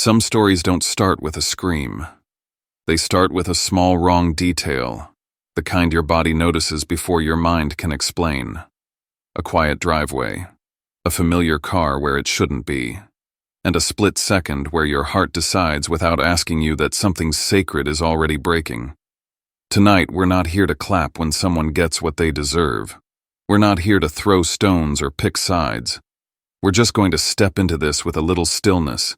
Some stories don't start with a scream. They start with a small wrong detail, the kind your body notices before your mind can explain. A quiet driveway, a familiar car where it shouldn't be, and a split second where your heart decides without asking you that something sacred is already breaking. Tonight, we're not here to clap when someone gets what they deserve. We're not here to throw stones or pick sides. We're just going to step into this with a little stillness,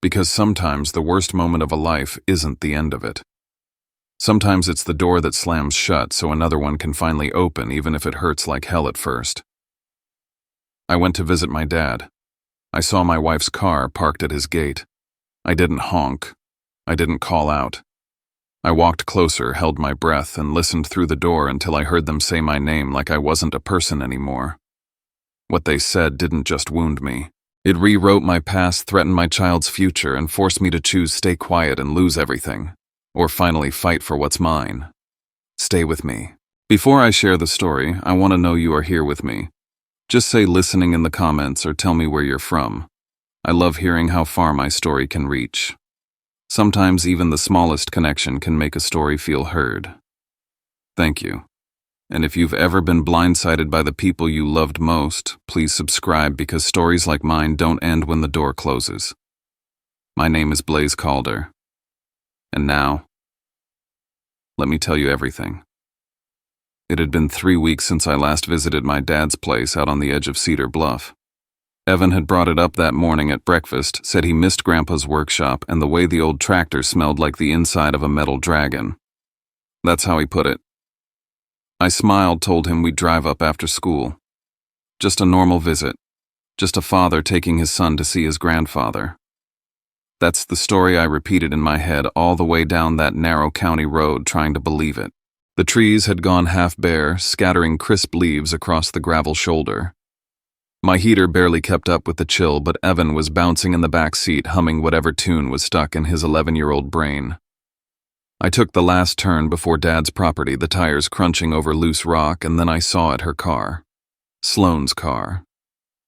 because sometimes the worst moment of a life isn't the end of it. Sometimes it's the door that slams shut so another one can finally open, even if it hurts like hell at first. I went to visit my dad. I saw my wife's car parked at his gate. I didn't honk. I didn't call out. I walked closer, held my breath, and listened through the door until I heard them say my name like I wasn't a person anymore. What they said didn't just wound me. It rewrote my past, threatened my child's future, and forced me to choose stay quiet and lose everything, or finally fight for what's mine. Stay with me. Before I share the story, I want to know you are here with me. Just say listening in the comments or tell me where you're from. I love hearing how far my story can reach. Sometimes even the smallest connection can make a story feel heard. Thank you. And if you've ever been blindsided by the people you loved most, please subscribe because stories like mine don't end when the door closes. My name is Blaze Calder. And now, let me tell you everything. It had been 3 weeks since I last visited my dad's place out on the edge of Cedar Bluff. Evan had brought it up that morning at breakfast, said he missed Grandpa's workshop and the way the old tractor smelled like the inside of a metal dragon. That's how he put it. I smiled, told him we'd drive up after school. Just a normal visit. Just a father taking his son to see his grandfather. That's the story I repeated in my head all the way down that narrow county road, trying to believe it. The trees had gone half bare, scattering crisp leaves across the gravel shoulder. My heater barely kept up with the chill, but Evan was bouncing in the back seat, humming whatever tune was stuck in his 11-year-old brain. I took the last turn before Dad's property, the tires crunching over loose rock, and then I saw it, her car. Sloane's car.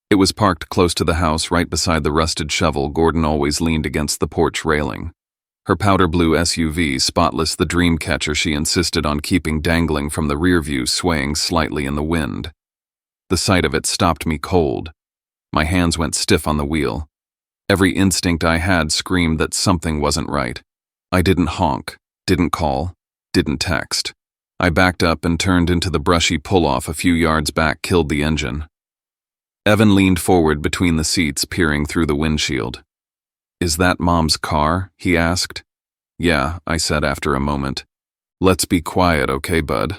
It was parked close to the house, right beside the rusted shovel Gordon always leaned against the porch railing. Her powder blue SUV, spotless, the dream catcher she insisted on keeping dangling from the rear view, swaying slightly in the wind. The sight of it stopped me cold. My hands went stiff on the wheel. Every instinct I had screamed that something wasn't right. I didn't honk, didn't call, didn't text. I backed up and turned into the brushy pull-off a few yards back, killed the engine. Evan leaned forward between the seats, peering through the windshield. "Is that Mom's car?" he asked. "Yeah," I said after a moment. "Let's be quiet, okay, bud?"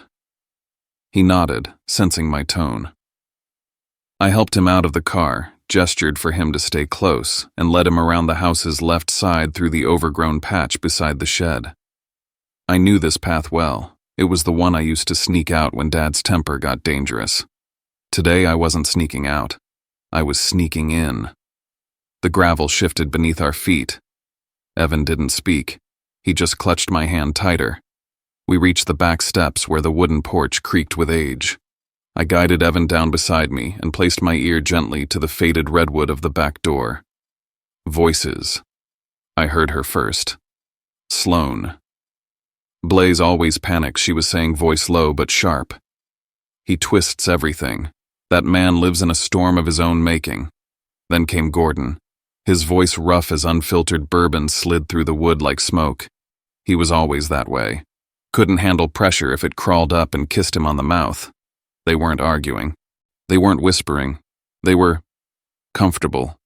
He nodded, sensing my tone. I helped him out of the car, gestured for him to stay close, and led him around the house's left side through the overgrown patch beside the shed. I knew this path well. It was the one I used to sneak out when Dad's temper got dangerous. Today I wasn't sneaking out. I was sneaking in. The gravel shifted beneath our feet. Evan didn't speak. He just clutched my hand tighter. We reached the back steps where the wooden porch creaked with age. I guided Evan down beside me and placed my ear gently to the faded redwood of the back door. Voices. I heard her first. Sloane. Blaze always panics, she was saying, voice low but sharp. He twists everything. That man lives in a storm of his own making. Then came Gordon. His voice rough as unfiltered bourbon slid through the wood like smoke. He was always that way. Couldn't handle pressure if it crawled up and kissed him on the mouth. They weren't arguing. They weren't whispering. They were comfortable.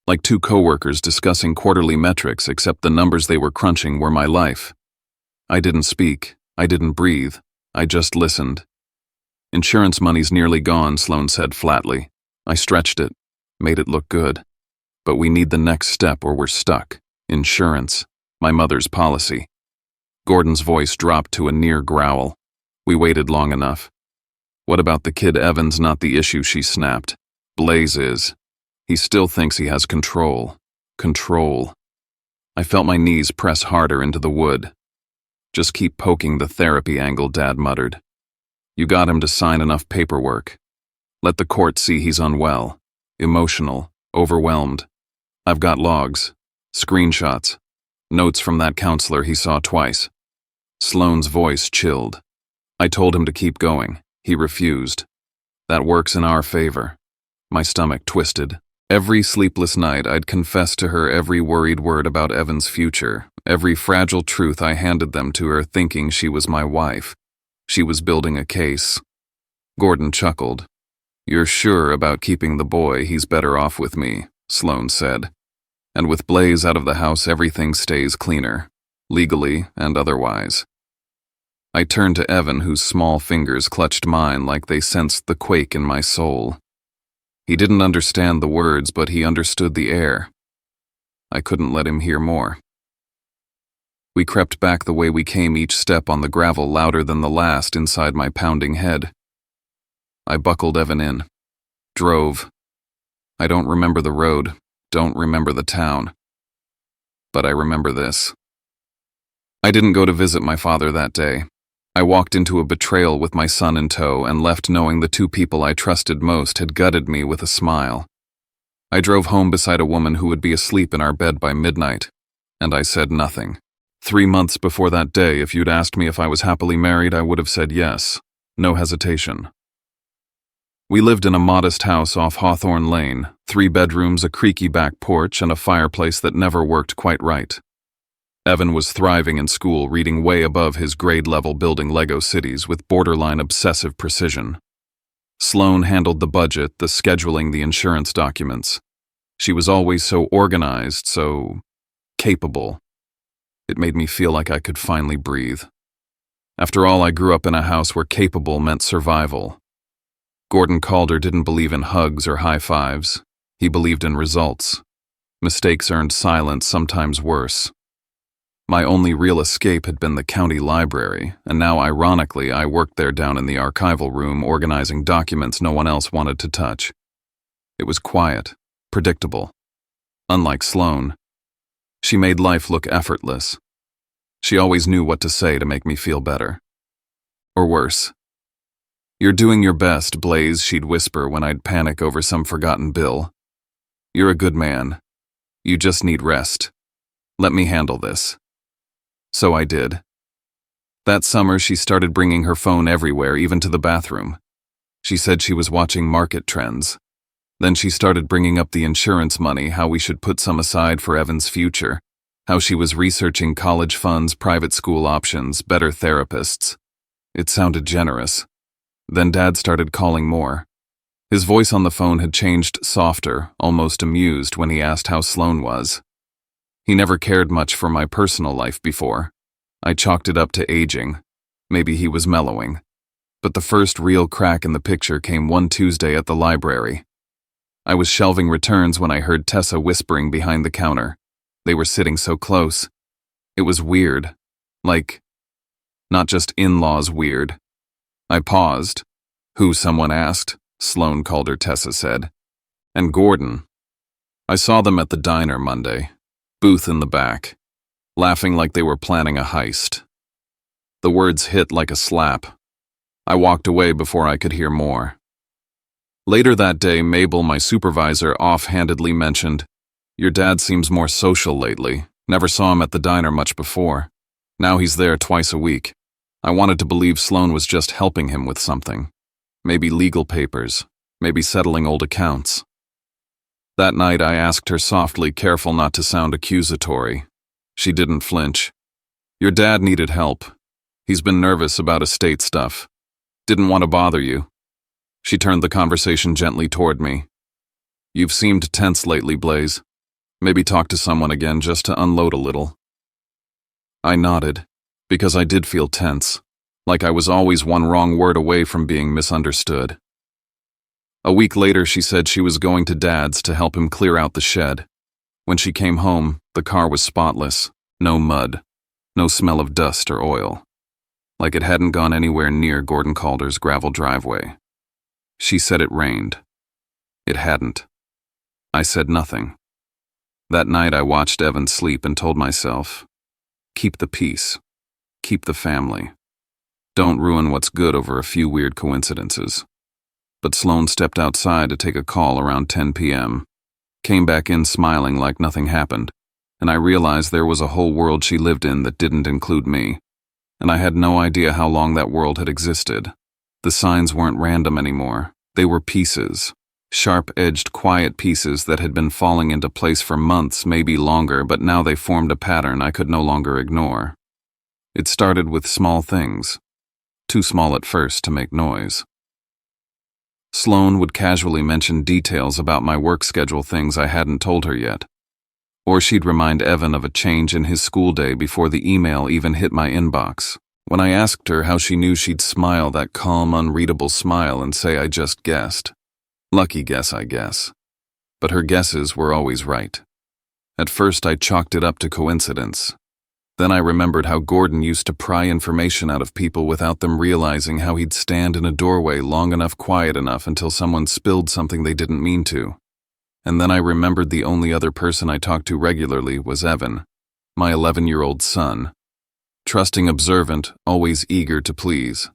Like two coworkers discussing quarterly metrics, except the numbers they were crunching were my life. I didn't speak. I didn't breathe. I just listened. "Insurance money's nearly gone," Sloane said flatly. I stretched it, made it look good. "But we need the next step or we're stuck. Insurance. My mother's policy." Gordon's voice dropped to a near growl. We waited long enough. "What about the kid? Evan's not the issue," she snapped. "Blaze is. He still thinks he has control. Control." I felt my knees press harder into the wood. "Just keep poking the therapy angle," Dad muttered. "You got him to sign enough paperwork. Let the court see he's unwell, emotional, overwhelmed. I've got logs. Screenshots. Notes from that counselor he saw twice. Sloane's voice chilled. I told him to keep going. He refused. That works in our favor. My stomach twisted. Every sleepless night, I'd confess to her every worried word about Evan's future, every fragile truth I handed them to her thinking she was my wife. She was building a case. Gordon chuckled. "You're sure about keeping the boy? He's better off with me," Sloane said. "And with Blaze out of the house, everything stays cleaner, legally and otherwise." I turned to Evan, whose small fingers clutched mine like they sensed the quake in my soul. He didn't understand the words, but he understood the air. I couldn't let him hear more. We crept back the way we came, each step on the gravel louder than the last inside my pounding head. I buckled Evan in. Drove. I don't remember the road, don't remember the town. But I remember this. I didn't go to visit my father that day. I walked into a betrayal with my son in tow and left knowing the two people I trusted most had gutted me with a smile. I drove home beside a woman who would be asleep in our bed by midnight, and I said nothing. 3 months before that day, if you'd asked me if I was happily married, I would have said yes. No hesitation. We lived in a modest house off Hawthorne Lane, 3 bedrooms, a creaky back porch, and a fireplace that never worked quite right. Evan was thriving in school, reading way above his grade level, building Lego cities with borderline obsessive precision. Sloane handled the budget, the scheduling, the insurance documents. She was always so organized, so capable. It made me feel like I could finally breathe. After all, I grew up in a house where capable meant survival. Gordon Calder didn't believe in hugs or high fives. He believed in results. Mistakes earned silence, sometimes worse. My only real escape had been the county library, and now, ironically, I worked there down in the archival room, organizing documents no one else wanted to touch. It was quiet, predictable. Unlike Sloane, she made life look effortless. She always knew what to say to make me feel better. Or worse. "You're doing your best, Blaze," she'd whisper when I'd panic over some forgotten bill. "You're a good man. You just need rest. Let me handle this." So I did. That summer, she started bringing her phone everywhere, even to the bathroom. She said she was watching market trends. Then she started bringing up the insurance money, how we should put some aside for Evan's future, how she was researching college funds, private school options, better therapists. It sounded generous. Then Dad started calling more. His voice on the phone had changed, softer, almost amused, when he asked how Sloane was. He never cared much for my personal life before. I chalked it up to aging. Maybe he was mellowing. But the first real crack in the picture came one Tuesday at the library. I was shelving returns when I heard Tessa whispering behind the counter. They were sitting so close. It was weird. Like, not just in-laws weird. I paused. "Who?" someone asked. "Sloane Calder," Tessa said. "And Gordon." I saw them at the diner Monday. Booth in the back, laughing like they were planning a heist. The words hit like a slap. I walked away before I could hear more. Later that day, Mabel, my supervisor, offhandedly mentioned, "Your dad seems more social lately. Never saw him at the diner much before. Now he's there twice a week." I wanted to believe Sloane was just helping him with something. Maybe legal papers, maybe settling old accounts. That night I asked her softly, careful not to sound accusatory. She didn't flinch. "Your dad needed help. He's been nervous about estate stuff. Didn't want to bother you." She turned the conversation gently toward me. "You've seemed tense lately, Blaze. Maybe talk to someone again just to unload a little." I nodded, because I did feel tense, like I was always one wrong word away from being misunderstood. A week later, she said she was going to Dad's to help him clear out the shed. When she came home, the car was spotless. No mud. No smell of dust or oil. Like it hadn't gone anywhere near Gordon Calder's gravel driveway. She said it rained. It hadn't. I said nothing. That night I watched Evan sleep and told myself, keep the peace. Keep the family. Don't ruin what's good over a few weird coincidences. But Sloane stepped outside to take a call around 10 p.m. Came back in smiling like nothing happened. and I realized there was a whole world she lived in that didn't include me, and I had no idea how long that world had existed. The signs weren't random anymore. They were pieces. Sharp-edged, quiet pieces that had been falling into place for months, maybe longer, but now they formed a pattern I could no longer ignore. It started with small things. Too small at first to make noise. Sloane would casually mention details about my work schedule, things I hadn't told her yet. Or she'd remind Evan of a change in his school day before the email even hit my inbox. When I asked her how she knew, she'd smile that calm, unreadable smile and say, "I just guessed." Lucky guess, I guess. But her guesses were always right. At first I chalked it up to coincidence. Then I remembered how Gordon used to pry information out of people without them realizing, how he'd stand in a doorway long enough, quiet enough, until someone spilled something they didn't mean to. And then I remembered the only other person I talked to regularly was Evan, my 11-year-old son. Trusting, observant, always eager to please.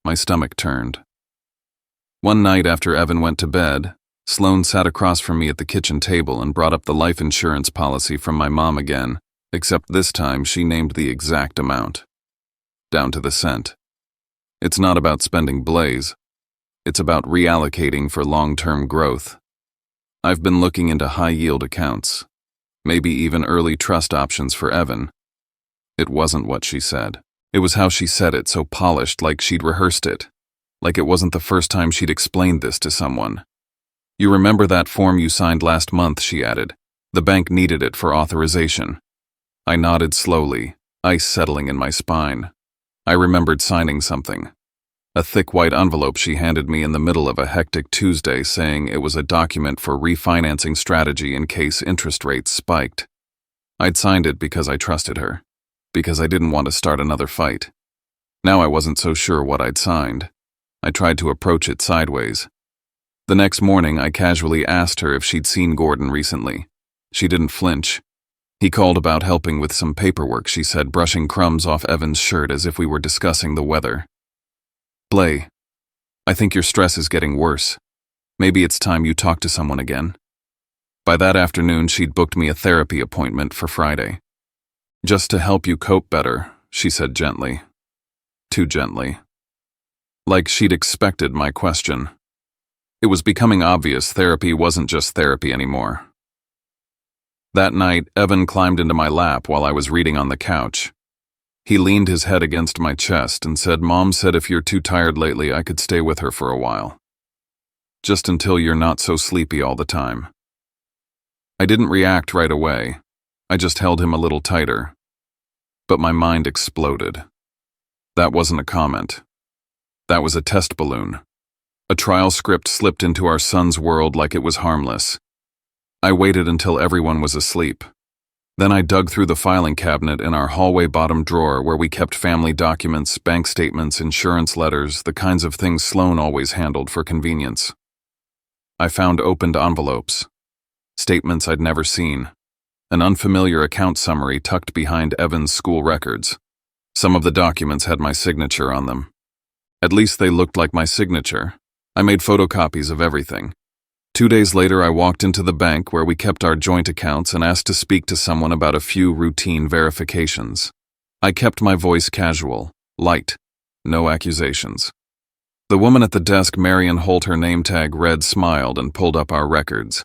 My stomach turned. One night after Evan went to bed, Sloane sat across from me at the kitchen table and brought up the life insurance policy from my mom again, except this time she named the exact amount. Down to the cent. It's not about spending Blaze. It's about reallocating for long-term growth. I've been looking into high-yield accounts, maybe even early trust options for Evan. It wasn't what she said. It was how she said it, so polished, like she'd rehearsed it. Like it wasn't the first time she'd explained this to someone. "You remember that form you signed last month," she added. "The bank needed it for authorization." I nodded slowly, ice settling in my spine. I remembered signing something. A thick white envelope she handed me in the middle of a hectic Tuesday, saying it was a document for refinancing strategy in case interest rates spiked. I'd signed it because I trusted her, because I didn't want to start another fight. Now I wasn't so sure what I'd signed. I tried to approach it sideways. The next morning, I casually asked her if she'd seen Gordon recently. She didn't flinch. "He called about helping with some paperwork," she said, brushing crumbs off Evan's shirt as if we were discussing the weather. "Blay, I think your stress is getting worse. Maybe it's time you talk to someone again." By that afternoon, she'd booked me a therapy appointment for Friday. "Just to help you cope better," she said gently. Too gently. Like she'd expected my question. It was becoming obvious therapy wasn't just therapy anymore. That night, Evan climbed into my lap while I was reading on the couch. He leaned his head against my chest and said, "Mom said if you're too tired lately, I could stay with her for a while. Just until you're not so sleepy all the time." I didn't react right away. I just held him a little tighter. But my mind exploded. That wasn't a comment. That was a test balloon. A trial script slipped into our son's world like it was harmless. I waited until everyone was asleep. Then I dug through the filing cabinet in our hallway bottom drawer where we kept family documents, bank statements, insurance letters, the kinds of things Sloane always handled for convenience. I found opened envelopes, statements I'd never seen, an unfamiliar account summary tucked behind Evan's school records. Some of the documents had my signature on them. At least they looked like my signature. I made photocopies of everything. 2 days later, I walked into the bank where we kept our joint accounts and asked to speak to someone about a few routine verifications. I kept my voice casual, light, no accusations. The woman at the desk, Marion Holt, her name tag read, smiled and pulled up our records.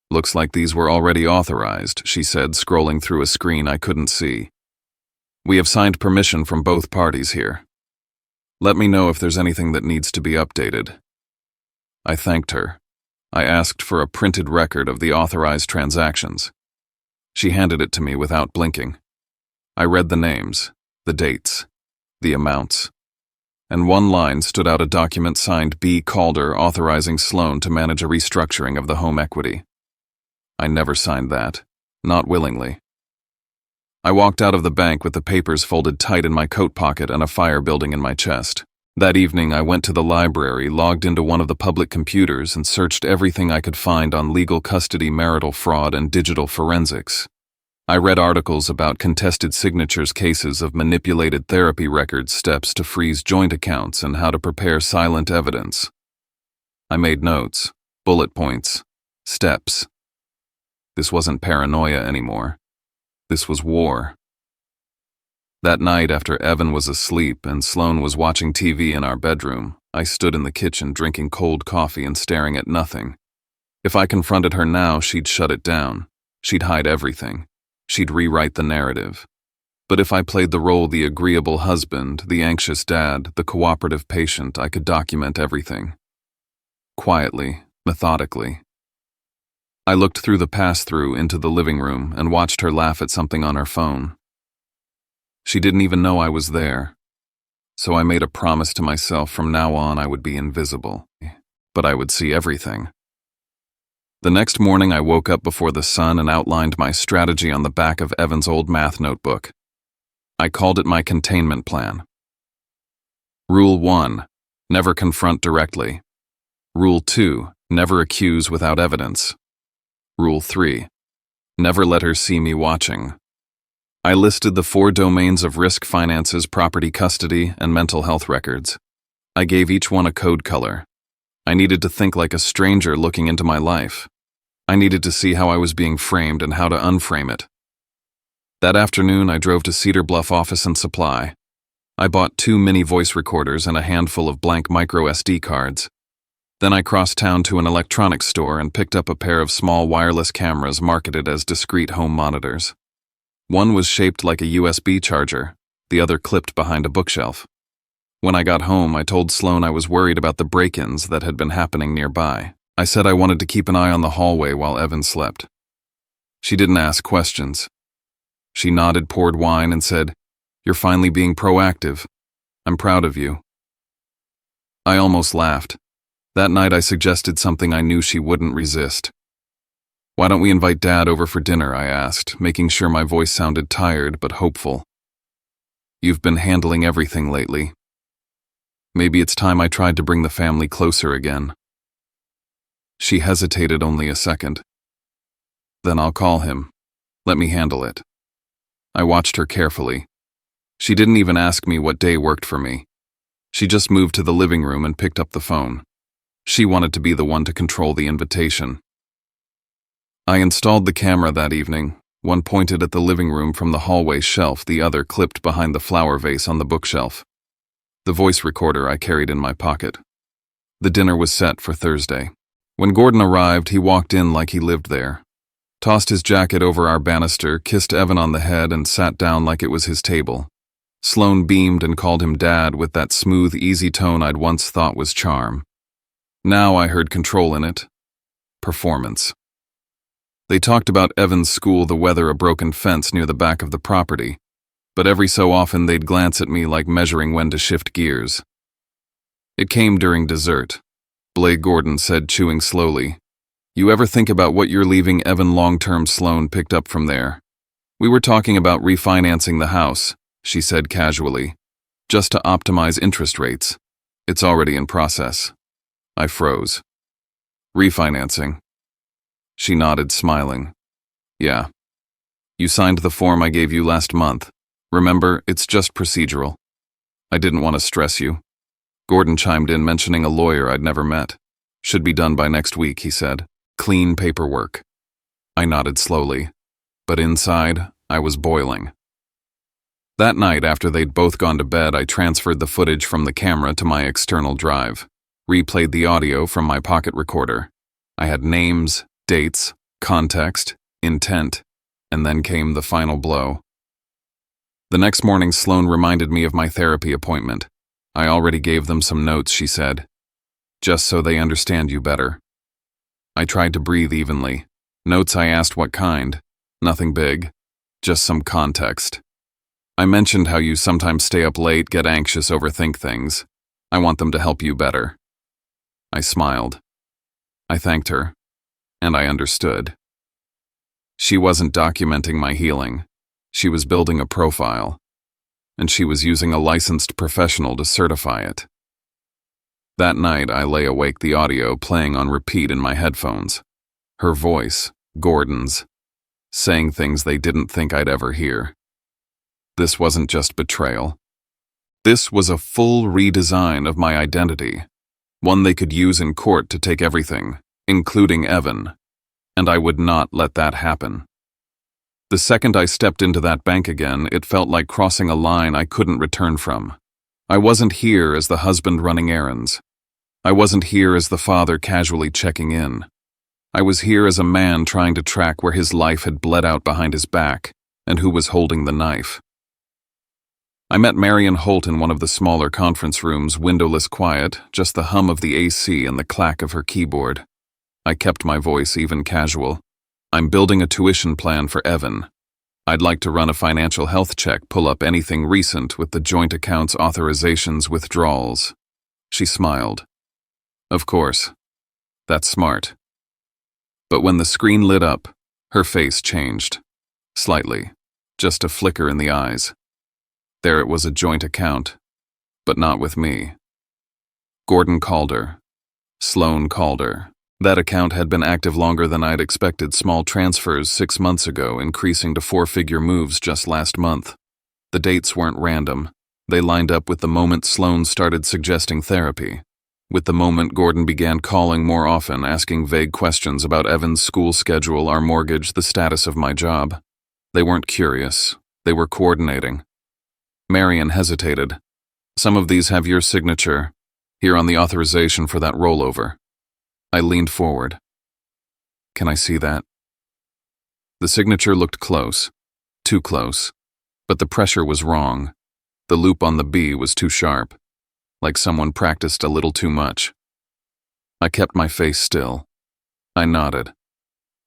"Looks like these were already authorized," she said, scrolling through a screen I couldn't see. "We have signed permission from both parties here. Let me know if there's anything that needs to be updated." I thanked her. I asked for a printed record of the authorized transactions. She handed it to me without blinking. I read the names, the dates, the amounts, and one line stood out: a document signed B. Calder authorizing Sloane to manage a restructuring of the home equity. I never signed that, not willingly. I walked out of the bank with the papers folded tight in my coat pocket and a fire building in my chest. That evening, I went to the library, logged into one of the public computers, and searched everything I could find on legal custody, marital fraud, and digital forensics. I read articles about contested signatures, cases of manipulated therapy records, steps to freeze joint accounts, and how to prepare silent evidence. I made notes, bullet points, steps. This wasn't paranoia anymore. This was war. That night, after Evan was asleep and Sloane was watching TV in our bedroom, I stood in the kitchen drinking cold coffee and staring at nothing. If I confronted her now, she'd shut it down. She'd hide everything. She'd rewrite the narrative. But if I played the role the agreeable husband, the anxious dad, the cooperative patient, I could document everything. Quietly, methodically. I looked through the pass-through into the living room and watched her laugh at something on her phone. She didn't even know I was there. So I made a promise to myself from now on I would be invisible, but I would see everything. The next morning I woke up before the sun and outlined my strategy on the back of Evan's old math notebook. I called it my containment plan. Rule 1, never confront directly. Rule 2, never accuse without evidence. Rule 3, never let her see me watching. I listed the 4 domains of risk, finances, property custody, and mental health records. I gave each one a code color. I needed to think like a stranger looking into my life. I needed to see how I was being framed and how to unframe it. That afternoon, I drove to Cedar Bluff Office and Supply. I bought 2 mini voice recorders and a handful of blank micro SD cards. Then I crossed town to an electronics store and picked up a pair of small wireless cameras marketed as discrete home monitors. One was shaped like a USB charger, the other clipped behind a bookshelf. When I got home, I told Sloane I was worried about the break-ins that had been happening nearby. I said I wanted to keep an eye on the hallway while Evan slept. She didn't ask questions. She nodded, poured wine, and said, "You're finally being proactive. I'm proud of you." I almost laughed. That night I suggested something I knew she wouldn't resist. "Why don't we invite Dad over for dinner?" I asked, making sure my voice sounded tired but hopeful. "You've been handling everything lately. Maybe it's time I tried to bring the family closer again." She hesitated only a second. "Then I'll call him. Let me handle it." I watched her carefully. She didn't even ask me what day worked for me. She just moved to the living room and picked up the phone. She wanted to be the one to control the invitation. I installed the camera that evening, one pointed at the living room from the hallway shelf, the other clipped behind the flower vase on the bookshelf. The voice recorder I carried in my pocket. The dinner was set for Thursday. When Gordon arrived, he walked in like he lived there, tossed his jacket over our banister, kissed Evan on the head, and sat down like it was his table. Sloane beamed and called him Dad with that smooth, easy tone I'd once thought was charm. Now I heard control in it. Performance. They talked about Evan's school, the weather, a broken fence near the back of the property, but every so often they'd glance at me like measuring when to shift gears. It came during dessert. Blake Gordon said, chewing slowly, "You ever think about what you're leaving Evan long-term?" Sloane picked up from there. "We were talking about refinancing the house," she said casually, "just to optimize interest rates. It's already in process." I froze. "Refinancing?" She nodded, smiling. "Yeah. You signed the form I gave you last month. Remember, it's just procedural. I didn't want to stress you." Gordon chimed in, mentioning a lawyer I'd never met. "Should be done by next week," he said. "Clean paperwork." I nodded slowly, but inside, I was boiling. That night, after they'd both gone to bed, I transferred the footage from the camera to my external drive, replayed the audio from my pocket recorder. I had names, dates, context, intent, and then came the final blow. The next morning, Sloane reminded me of my therapy appointment. "I already gave them some notes," she said, "just so they understand you better." I tried to breathe evenly. "Notes?" I asked. "What kind?" "Nothing big, just some context. I mentioned how you sometimes stay up late, get anxious, overthink things. I want them to help you better." I smiled. I thanked her, and I understood. She wasn't documenting my healing. She was building a profile, and she was using a licensed professional to certify it. That night, I lay awake, the audio playing on repeat in my headphones. Her voice, Gordon's, saying things they didn't think I'd ever hear. This wasn't just betrayal. This was a full redesign of my identity, one they could use in court to take everything, including Evan, and I would not let that happen. The second I stepped into that bank again, it felt like crossing a line I couldn't return from. I wasn't here as the husband running errands. I wasn't here as the father casually checking in. I was here as a man trying to track where his life had bled out behind his back and who was holding the knife. I met Marion Holt in one of the smaller conference rooms, windowless quiet, just the hum of the AC and the clack of her keyboard. I kept my voice even casual. I'm building a tuition plan for Evan. I'd like to run a financial health check, pull up anything recent with the joint accounts authorizations withdrawals. She smiled. Of course. That's smart. But when the screen lit up, her face changed. Slightly. Just a flicker in the eyes. There it was, a joint account. But not with me. Gordon Calder. Sloan Calder. That account had been active longer than I'd expected. Small transfers 6 months ago, increasing to 4-figure moves just last month. The dates weren't random. They lined up with the moment Sloan started suggesting therapy. With the moment Gordon began calling more often, asking vague questions about Evan's school schedule, our mortgage, the status of my job. They weren't curious. They were coordinating. Marion hesitated. Some of these have your signature. Here on the authorization for that rollover. I leaned forward. Can I see that? The signature looked close. Too close. But the pressure was wrong. The loop on the B was too sharp. Like someone practiced a little too much. I kept my face still. I nodded.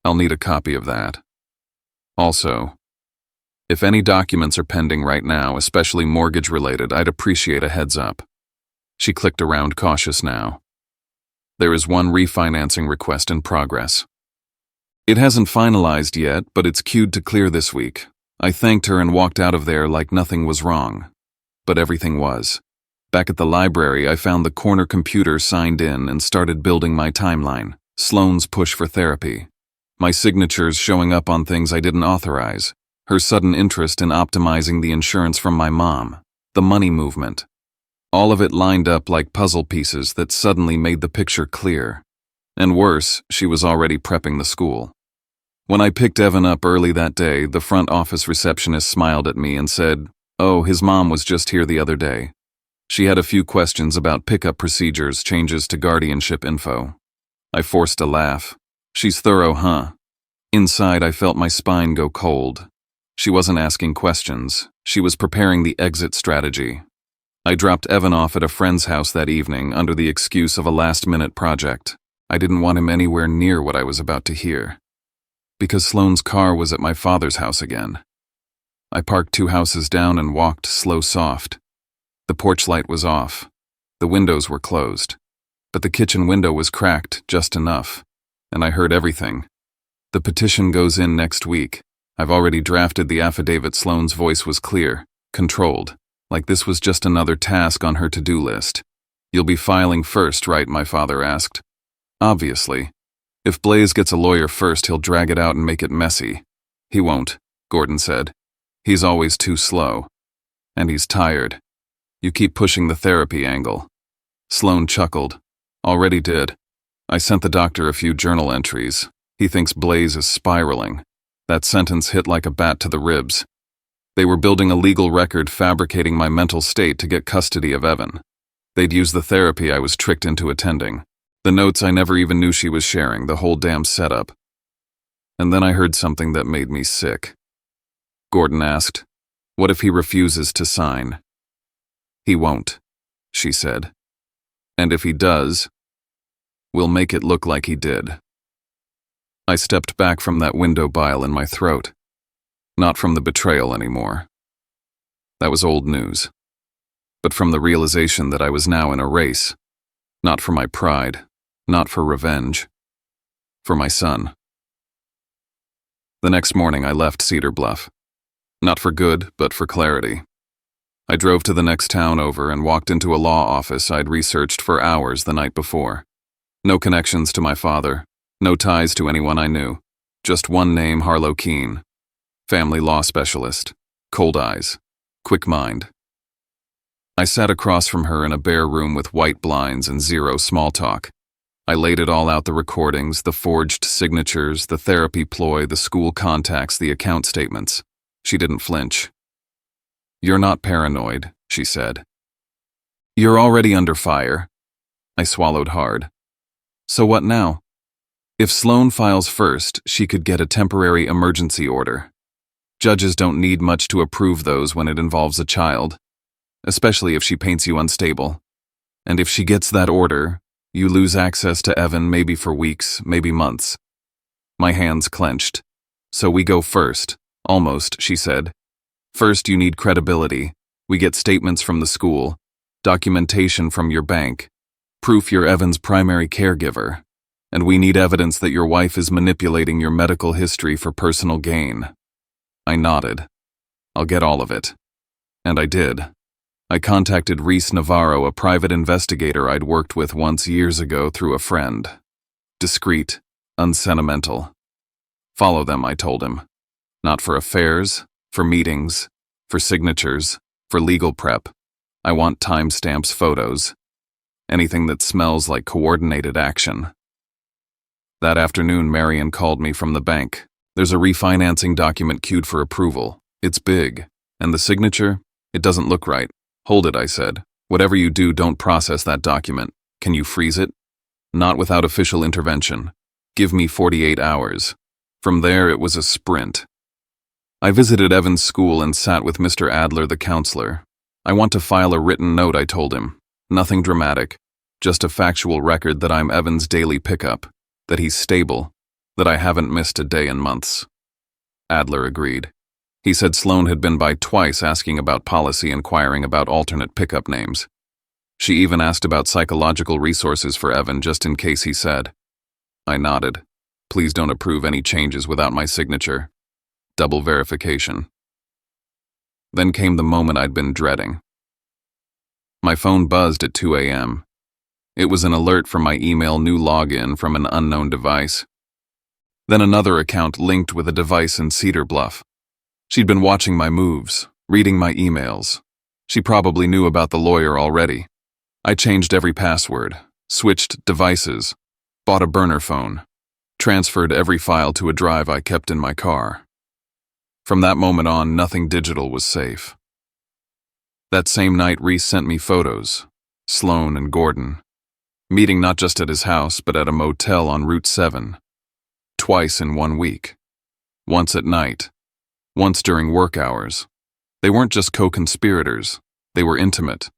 I'll need a copy of that. Also, if any documents are pending right now, especially mortgage-related, I'd appreciate a heads up. She clicked around, cautious now. There is one refinancing request in progress. It hasn't finalized yet, but it's queued to clear this week. I thanked her and walked out of there like nothing was wrong. But everything was. Back at the library, I found the corner computer, signed in, and started building my timeline. Sloan's push for therapy. My signatures showing up on things I didn't authorize. Her sudden interest in optimizing the insurance from my mom. The money movement. All of it lined up like puzzle pieces that suddenly made the picture clear. And worse, she was already prepping the school. When I picked Evan up early that day, the front office receptionist smiled at me and said, "Oh, his mom was just here the other day. She had a few questions about pickup procedures, changes to guardianship info." I forced a laugh. She's thorough, huh? Inside, I felt my spine go cold. She wasn't asking questions. She was preparing the exit strategy. I dropped Evan off at a friend's house that evening under the excuse of a last-minute project. I didn't want him anywhere near what I was about to hear. Because Sloan's car was at my father's house again. I parked 2 houses down and walked slow, soft. The porch light was off. The windows were closed. But the kitchen window was cracked just enough. And I heard everything. The petition goes in next week. I've already drafted the affidavit. Sloan's voice was clear, controlled, like this was just another task on her to-do list. You'll be filing first, right? My father asked. Obviously. If Blaze gets a lawyer first, he'll drag it out and make it messy. He won't, Gordon said. He's always too slow. And he's tired. You keep pushing the therapy angle. Sloan chuckled. Already did. I sent the doctor a few journal entries. He thinks Blaze is spiraling. That sentence hit like a bat to the ribs. They were building a legal record, fabricating my mental state to get custody of Evan. They'd use the therapy I was tricked into attending. The notes I never even knew she was sharing, the whole damn setup. And then I heard something that made me sick. Gordon asked, "What if he refuses to sign?" "He won't," she said. "And if he does, we'll make it look like he did." I stepped back from that window, bile in my throat. Not from the betrayal anymore. That was old news. But from the realization that I was now in a race. Not for my pride, not for revenge. For my son. The next morning I left Cedar Bluff. Not for good, but for clarity. I drove to the next town over and walked into a law office I'd researched for hours the night before. No connections to my father, no ties to anyone I knew. Just one name, Harlow Keene. Family law specialist. Cold eyes. Quick mind. I sat across from her in a bare room with white blinds and zero small talk. I laid it all out, the recordings, the forged signatures, the therapy ploy, the school contacts, the account statements. She didn't flinch. "You're not paranoid," she said. "You're already under fire." I swallowed hard. So what now? If Sloan files first, she could get a temporary emergency order. Judges don't need much to approve those when it involves a child, especially if she paints you unstable. And if she gets that order, you lose access to Evan maybe for weeks, maybe months. My hands clenched. "So we go first." "Almost," she said. "First, you need credibility. We get statements from the school, documentation from your bank, proof you're Evan's primary caregiver, and we need evidence that your wife is manipulating your medical history for personal gain." I nodded. "I'll get all of it." And I did. I contacted Reese Navarro, a private investigator I'd worked with once years ago through a friend. Discreet, unsentimental. "Follow them," I told him. "Not for affairs, for meetings, for signatures, for legal prep. I want timestamps, photos. Anything that smells like coordinated action." That afternoon, Marion called me from the bank. "There's a refinancing document queued for approval. It's big. And the signature? It doesn't look right." "Hold it," I said. "Whatever you do, don't process that document. Can you freeze it?" "Not without official intervention. Give me 48 hours. From there, it was a sprint. I visited Evan's school and sat with Mr. Adler, the counselor. "I want to file a written note," I told him. "Nothing dramatic. Just a factual record that I'm Evan's daily pickup, that he's stable, that I haven't missed a day in months." Adler agreed. He said Sloan had been by twice asking about policy, inquiring about alternate pickup names. She even asked about psychological resources for Evan, just in case, he said. I nodded. "Please don't approve any changes without my signature. Double verification." Then came the moment I'd been dreading. My phone buzzed at 2 a.m. It was an alert from my email new login from an unknown device. Then another account linked with a device in Cedar Bluff. She'd been watching my moves, reading my emails. She probably knew about the lawyer already. I changed every password, switched devices, bought a burner phone, transferred every file to a drive I kept in my car. From that moment on, nothing digital was safe. That same night, Reese sent me photos, Sloan and Gordon, meeting not just at his house, but at a motel on Route 7, twice in 1 week. Once at night, once during work hours. They weren't just co-conspirators, they were intimate.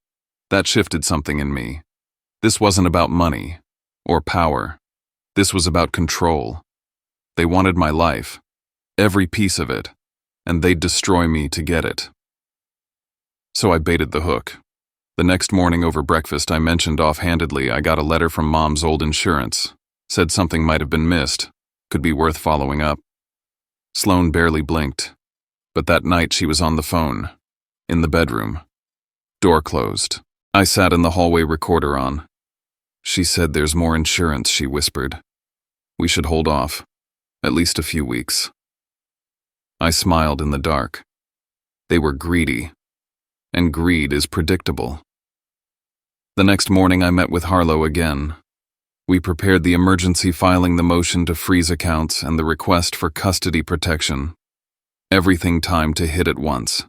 That shifted something in me. This wasn't about money or power. This was about control. They wanted my life, every piece of it, and they'd destroy me to get it. So I baited the hook. The next morning over breakfast, I mentioned offhandedly I got a letter from Mom's old insurance. Said something might have been missed, could be worth following up. Sloan barely blinked, but that night she was on the phone, in the bedroom. Door closed. I sat in the hallway, recorder on. "She said there's more insurance," she whispered. "We should hold off, at least a few weeks." I smiled in the dark. They were greedy, and greed is predictable. The next morning I met with Harlow again. We prepared the emergency filing, the motion to freeze accounts, and the request for custody protection. Everything timed to hit at once.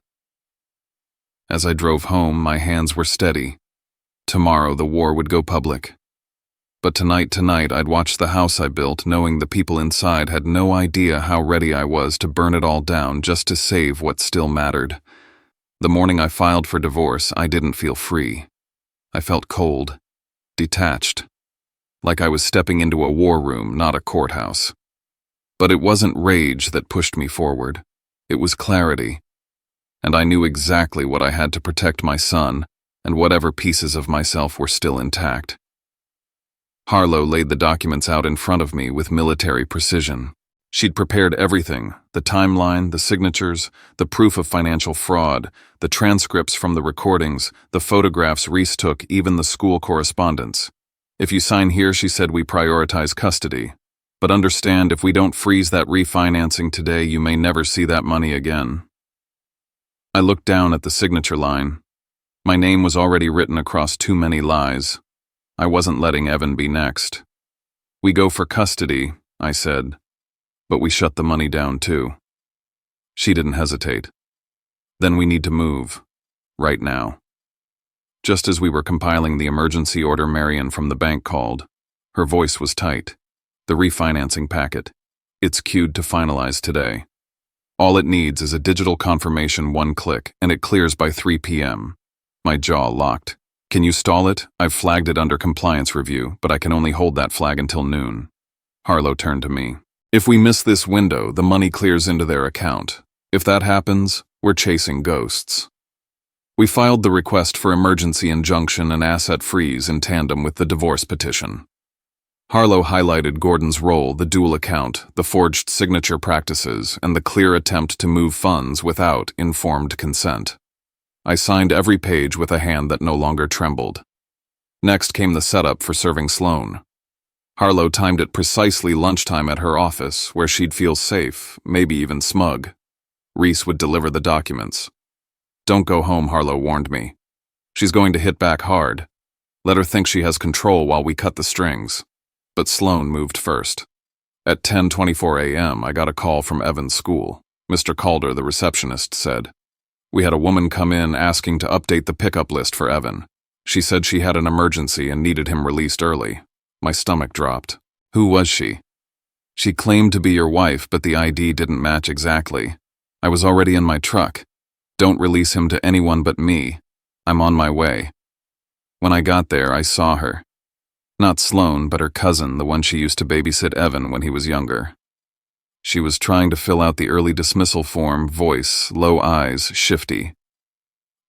As I drove home, my hands were steady. Tomorrow the war would go public. But tonight, I'd watch the house I built, knowing the people inside had no idea how ready I was to burn it all down just to save what still mattered. The morning I filed for divorce, I didn't feel free. I felt cold, detached, like I was stepping into a war room, not a courthouse. But it wasn't rage that pushed me forward. It was clarity. And I knew exactly what I had to protect my son and whatever pieces of myself were still intact. Harlow laid the documents out in front of me with military precision. She'd prepared everything, the timeline, the signatures, the proof of financial fraud, the transcripts from the recordings, the photographs Reese took, even the school correspondence. "If you sign here," she said, "we prioritize custody. But understand, if we don't freeze that refinancing today, you may never see that money again." I looked down at the signature line. My name was already written across too many lies. I wasn't letting Evan be next. We go for custody, I said, but we shut the money down too. She didn't hesitate. Then we need to move. Right now. Just as we were compiling the emergency order, Marion from the bank called. Her voice was tight. The refinancing packet. It's queued to finalize today. All it needs is a digital confirmation, one click, and it clears by 3 p.m. My jaw locked. Can you stall it? I've flagged it under compliance review, but I can only hold that flag until noon. Harlow turned to me. If we miss this window, the money clears into their account. If that happens, we're chasing ghosts. We filed the request for emergency injunction and asset freeze in tandem with the divorce petition. Harlow highlighted Gordon's role, the dual account, the forged signature practices, and the clear attempt to move funds without informed consent. I signed every page with a hand that no longer trembled. Next came the setup for serving Sloan. Harlow timed it precisely lunchtime at her office, where she'd feel safe, maybe even smug. Reese would deliver the documents. Don't go home, Harlow warned me. She's going to hit back hard. Let her think she has control while we cut the strings. But Sloan moved first. At 10:24 a.m., I got a call from Evan's school. Mr. Calder, the receptionist, said. We had a woman come in asking to update the pickup list for Evan. She said she had an emergency and needed him released early. My stomach dropped. Who was she? She claimed to be your wife, but the ID didn't match exactly. I was already in my truck. Don't release him to anyone but me. I'm on my way. When I got there, I saw her. Not Sloan, but her cousin, the one she used to babysit Evan when he was younger. She was trying to fill out the early dismissal form, voice, low eyes, shifty.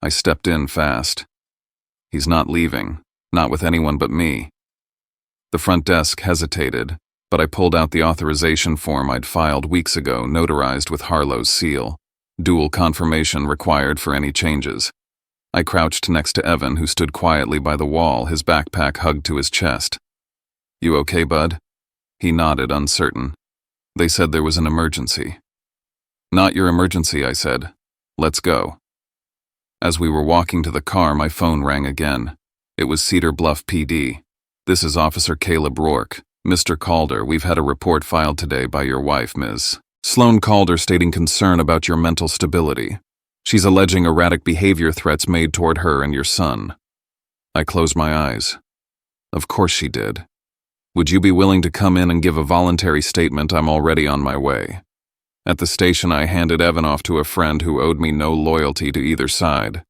I stepped in fast. He's not leaving, not with anyone but me. The front desk hesitated, but I pulled out the authorization form I'd filed weeks ago, notarized with Harlow's seal. Dual confirmation required for any changes. I crouched next to Evan, who stood quietly by the wall, his backpack hugged to his chest. You okay, bud? He nodded, uncertain. They said there was an emergency. Not your emergency, I said. Let's go. As we were walking to the car, my phone rang again. It was Cedar Bluff PD. This is Officer Caleb Rourke. Mr. Calder, we've had a report filed today by your wife, Ms. Sloan Calder, stating concern about your mental stability. She's alleging erratic behavior threats made toward her and your son. I closed my eyes. Of course she did. Would you be willing to come in and give a voluntary statement? I'm already on my way. At the station, I handed Evan off to a friend who owed me no loyalty to either side.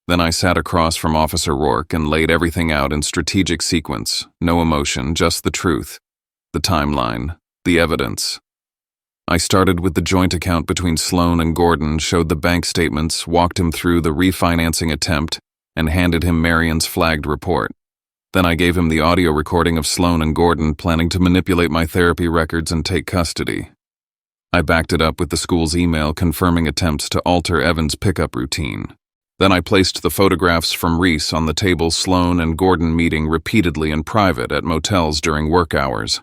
Then I sat across from Officer Rourke and laid everything out in strategic sequence, no emotion, just the truth, the timeline, the evidence. I started with the joint account between Sloan and Gordon, showed the bank statements, walked him through the refinancing attempt, and handed him Marion's flagged report. Then I gave him the audio recording of Sloan and Gordon planning to manipulate my therapy records and take custody. I backed it up with the school's email confirming attempts to alter Evan's pickup routine. Then I placed the photographs from Reese on the table Sloan and Gordon meeting repeatedly in private at motels during work hours.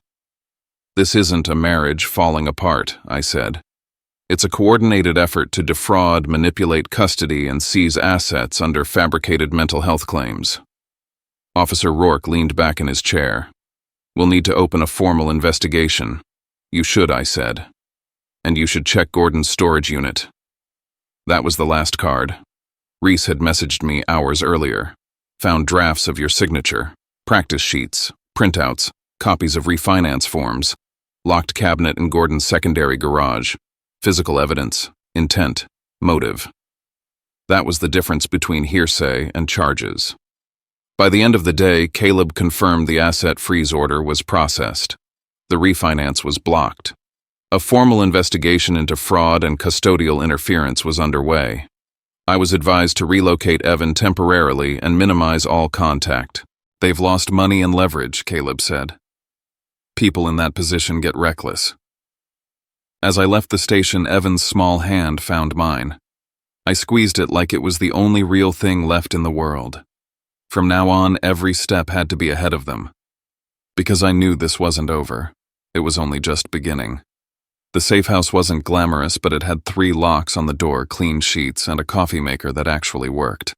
This isn't a marriage falling apart, I said. It's a coordinated effort to defraud, manipulate custody, and seize assets under fabricated mental health claims. Officer Rourke leaned back in his chair. We'll need to open a formal investigation. You should, I said. And you should check Gordon's storage unit. That was the last card. Reese had messaged me hours earlier. Found drafts of your signature, practice sheets, printouts, copies of refinance forms, locked cabinet in Gordon's secondary garage, physical evidence, intent, motive. That was the difference between hearsay and charges. By the end of the day, Caleb confirmed the asset freeze order was processed. The refinance was blocked. A formal investigation into fraud and custodial interference was underway. I was advised to relocate Evan temporarily and minimize all contact. They've lost money and leverage, Caleb said. People in that position get reckless. As I left the station, Evan's small hand found mine. I squeezed it like it was the only real thing left in the world. From now on, every step had to be ahead of them. Because I knew this wasn't over. It was only just beginning. The safe house wasn't glamorous, but it had 3 locks on the door, clean sheets, and a coffee maker that actually worked.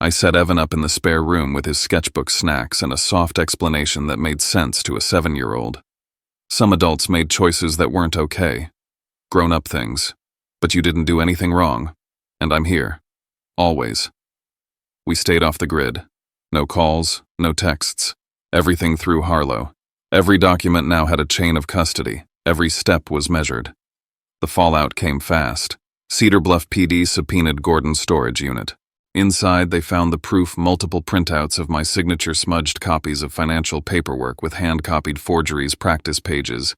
I set Evan up in the spare room with his sketchbook snacks and a soft explanation that made sense to a 7-year-old. Some adults made choices that weren't okay. Grown-up things. But you didn't do anything wrong. And I'm here. Always. We stayed off the grid. No calls, no texts. Everything through Harlow. Every document now had a chain of custody. Every step was measured. The fallout came fast. Cedar Bluff PD subpoenaed Gordon's storage unit. Inside, they found the proof multiple printouts of my signature smudged copies of financial paperwork with hand-copied forgeries practice pages,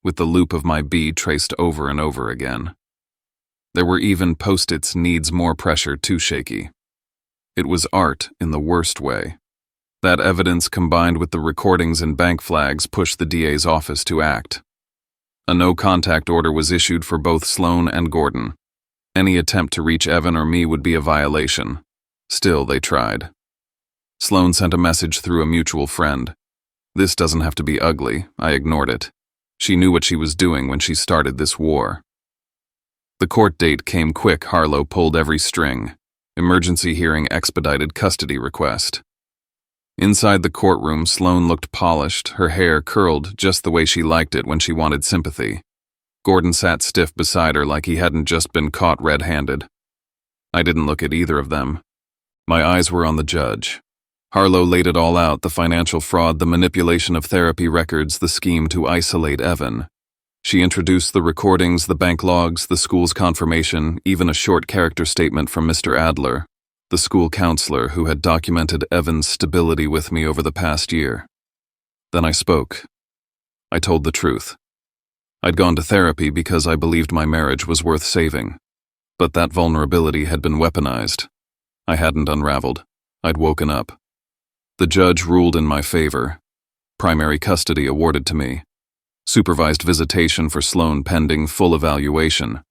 with the loop of my B traced over and over again. There were even post-its needs more pressure too shaky. It was art in the worst way. That evidence combined with the recordings and bank flags pushed the DA's office to act. A no-contact order was issued for both Sloan and Gordon. Any attempt to reach Evan or me would be a violation. Still, they tried. Sloan sent a message through a mutual friend. This doesn't have to be ugly. I ignored it. She knew what she was doing when she started this war. The court date came quick. Harlow pulled every string. Emergency hearing expedited custody request. Inside the courtroom, Sloan looked polished, her hair curled just the way she liked it when she wanted sympathy. Gordon sat stiff beside her like he hadn't just been caught red-handed. I didn't look at either of them. My eyes were on the judge. Harlow laid it all out, the financial fraud, the manipulation of therapy records, the scheme to isolate Evan. She introduced the recordings, the bank logs, the school's confirmation, even a short character statement from Mr. Adler, the school counselor who had documented Evan's stability with me over the past year. Then I spoke. I told the truth. I'd gone to therapy because I believed my marriage was worth saving. But that vulnerability had been weaponized. I hadn't unraveled. I'd woken up. The judge ruled in my favor. Primary custody awarded to me. Supervised visitation for Sloan pending full evaluation.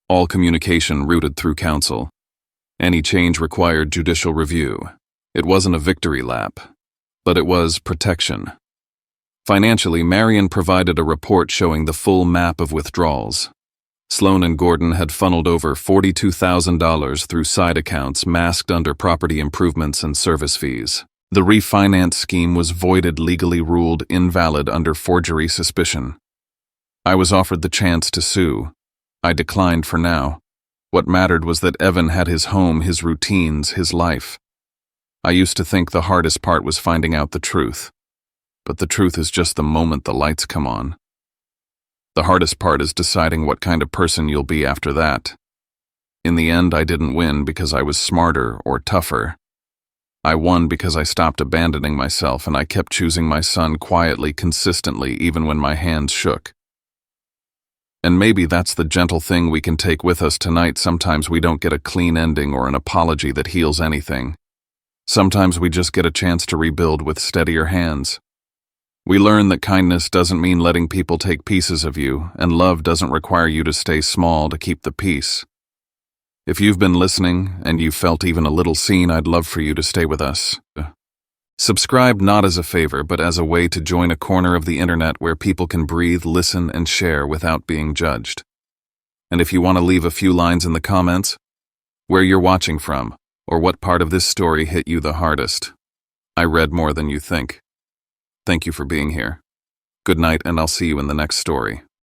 All communication routed through counsel. Any change required judicial review. It wasn't a victory lap, but it was protection. Financially, Marion provided a report showing the full map of withdrawals. Sloan and Gordon had funneled over $42,000 through side accounts masked under property improvements and service fees. The refinance scheme was voided, legally ruled invalid under forgery suspicion. I was offered the chance to sue. I declined for now. What mattered was that Evan had his home, his routines, his life. I used to think the hardest part was finding out the truth. But the truth is just the moment the lights come on. The hardest part is deciding what kind of person you'll be after that. In the end, I didn't win because I was smarter or tougher. I won because I stopped abandoning myself and I kept choosing my son quietly, consistently, even when my hands shook. And maybe that's the gentle thing we can take with us tonight. Sometimes we don't get a clean ending or an apology that heals anything. Sometimes we just get a chance to rebuild with steadier hands. We learn that kindness doesn't mean letting people take pieces of you, and love doesn't require you to stay small to keep the peace. If you've been listening, and you felt even a little seen, I'd love for you to stay with us. Subscribe not as a favor, but as a way to join a corner of the internet where people can breathe, listen, and share without being judged. And if you want to leave a few lines in the comments, where you're watching from, or what part of this story hit you the hardest. I read more than you think. Thank you for being here. Good night, and I'll see you in the next story.